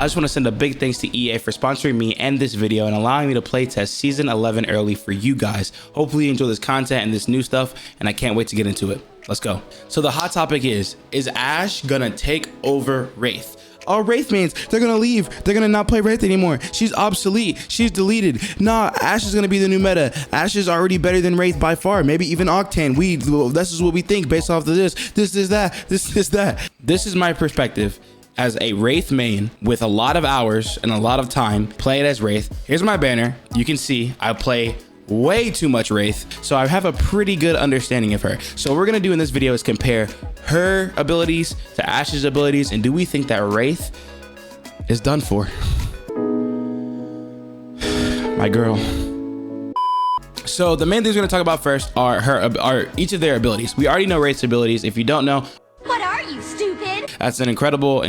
I just want to send a big thanks to EA for sponsoring me and this video and allowing me to play test Season 11 early for you guys. Hopefully you enjoy this content and this new stuff, and I can't wait to get into it. Let's go. So the hot topic is Ashe gonna take over Wraith? Oh, Wraith means they're gonna leave. They're gonna not play Wraith anymore. She's obsolete. She's deleted. Nah, Ashe is gonna be the new meta. Ashe is already better than Wraith by far. Maybe even Octane. This is what we think based off of this. This is that. This is that. This is my perspective as a Wraith main with a lot of hours and a lot of time playing as Wraith. Here's my banner. You can see I play way too much Wraith, so I have a pretty good understanding of her. So what we're gonna do in this video is compare her abilities to Ashe's abilities, and do we think that Wraith is done for? My girl. So the main things we're gonna talk about first are each of their abilities. We already know Wraith's abilities. If you don't know, what are you, stupid? That's an incredible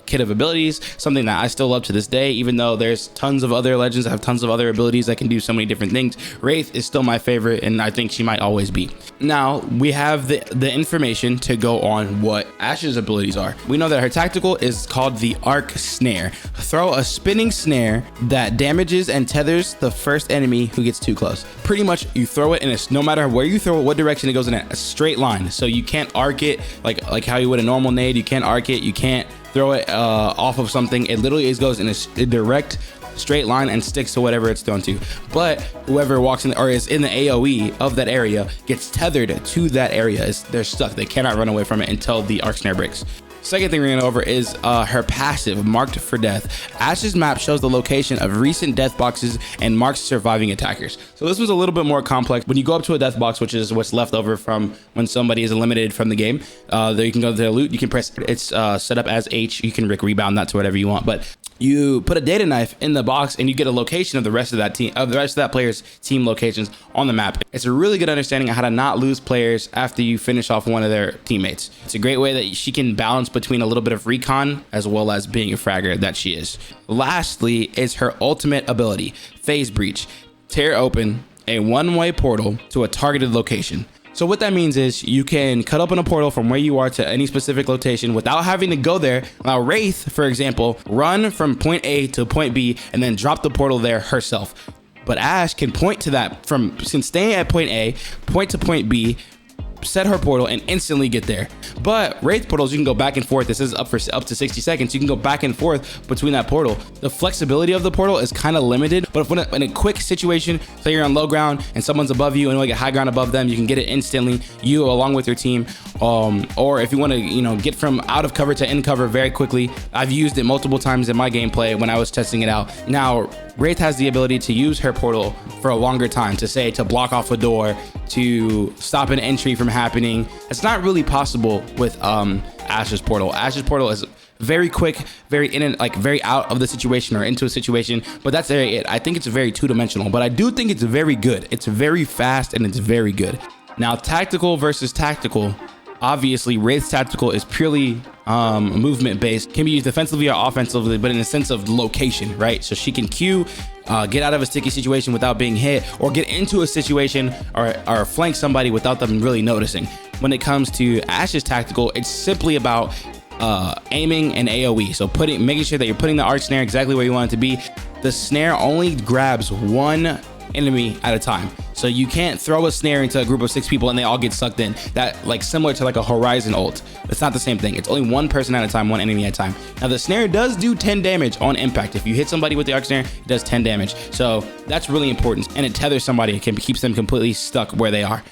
kit of abilities, something that I still love to this day, even though there's tons of other legends that have tons of other abilities that can do so many different things. Wraith is still my favorite, and I think she might always be. Now, we have the information to go on what Ashe's abilities are. We know that her tactical is called the Ark Snare. Throw a spinning snare that damages and tethers the first enemy who gets too close. Pretty much, you throw it in no matter where you throw it, what direction it goes in, a straight line. So you can't arc it like how you would a normal nade. You can't arc it. You can't throw it off of something. It literally goes in a direct straight line and sticks to whatever it's thrown to. But whoever walks in or is in the AoE of that area gets tethered to that area. They're stuck. They cannot run away from it until the Ark Snare breaks. Second thing we're gonna go over is her passive, Marked for Death. Ashe's map shows the location of recent death boxes and marks surviving attackers. So this was a little bit more complex. When you go up to a death box, which is what's left over from when somebody is eliminated from the game, there you can go to the loot. You can press it's set up as H. You can rebound that to whatever you want, but you put a data knife in the box and you get a location of the rest of that team, of the rest of that player's team locations on the map. It's a really good understanding of how to not lose players after you finish off one of their teammates. It's a great way that she can balance between a little bit of recon as well as being a fragger that she is. Lastly is her ultimate ability, Phase Breach. Tear open a one-way portal to a targeted location. So what that means is you can cut open a portal from where you are to any specific location without having to go there. Now Wraith, for example, run from point A to point B and then drop the portal there herself. But Ashe can point to that since staying at point A, point to point B, set her portal and instantly get there. But Wraith portals, you can go back and forth. This is up to 60 seconds. You can go back and forth between that portal. The flexibility of the portal is kind of limited, but if in a quick situation, say you're on low ground and someone's above you and you want to get high ground above them, you can get it instantly, you along with your team. Or if you want to, get from out of cover to in cover very quickly. I've used it multiple times in my gameplay when I was testing it out. Now, Wraith has the ability to use her portal for a longer time, to block off a door, to stop an entry from happening. It's not really possible with Ashe's portal. Ashe's portal is very quick, very in and very out of the situation or into a situation, but that's it. I think it's very two-dimensional, but I do think it's very good. It's very fast and it's very good. Now, tactical versus tactical. Obviously, Wraith's tactical is purely movement based, can be used defensively or offensively, but in the sense of location, right? So she can Q, get out of a sticky situation without being hit, or get into a situation or flank somebody without them really noticing. When it comes to Ashe's tactical, it's simply about aiming and AoE. So making sure that you're putting the Ark Snare exactly where you want it to be. The snare only grabs one enemy at a time, so you can't throw a snare into a group of 6 people and they all get sucked in. That similar to a Horizon ult. It's not the same thing. It's only one person at a time, one enemy at a time. Now the snare does do 10 damage on impact. If you hit somebody with the Ark Snare, it does 10 damage. So that's really important, and it tethers somebody. It keeps them completely stuck where they are.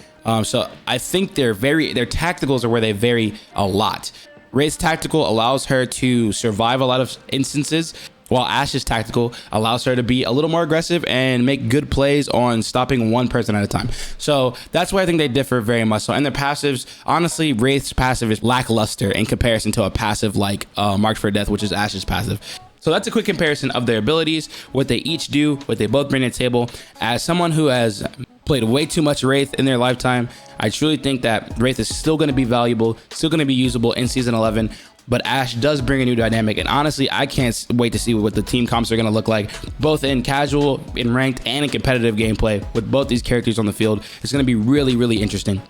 So I think their tacticals are where they vary a lot. Wraith's tactical allows her to survive a lot of instances, while Ashe's tactical allows her to be a little more aggressive and make good plays on stopping one person at a time. So that's why I think they differ very much so. And their passives, honestly, Wraith's passive is lackluster in comparison to a passive like Marked for Death, which is Ashe's passive. So that's a quick comparison of their abilities, what they each do, what they both bring to the table. As someone who has played way too much Wraith in their lifetime, I truly think that Wraith is still going to be valuable, still going to be usable in Season 11. But Ashe does bring a new dynamic, and honestly, I can't wait to see what the team comps are going to look like, both in casual, in ranked, and in competitive gameplay with both these characters on the field. It's going to be really, really interesting.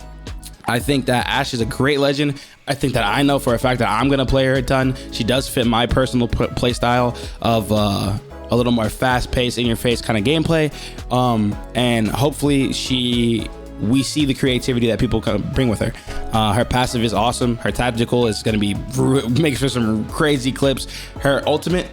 I think that Ashe is a great legend. I think that I know for a fact that I'm gonna play her a ton. She does fit my personal play style of a little more fast-paced, in-your-face kind of gameplay, and hopefully we see the creativity that people can bring with her. Her passive is awesome. Her tactical is going to be makes for some crazy clips. Her ultimate,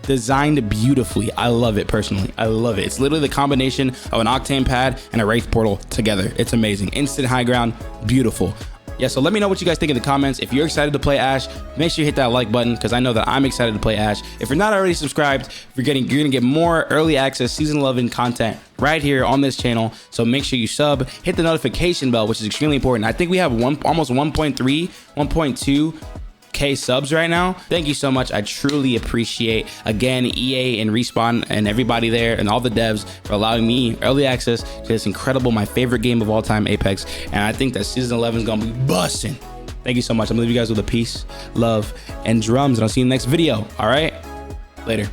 designed beautifully. I love it personally. I love it. It's literally the combination of an Octane pad and a Wraith portal together. It's amazing. Instant high ground, beautiful. Yeah, so let me know what you guys think in the comments. If you're excited to play Ashe, make sure you hit that like button, because I know that I'm excited to play Ashe. If you're not already subscribed, you're gonna get more early access season 11 content right here on this channel. So make sure you sub, hit the notification bell, which is extremely important. I think we have almost 1.2K subs right now. Thank you so much. I truly appreciate, again, EA and Respawn and everybody there and all the devs for allowing me early access to this incredible, my favorite game of all time, Apex. And I think that season 11 is gonna be busting. Thank you so much. I'm gonna leave you guys with a peace, love, and drums, and I'll see you in the next video. All right, later.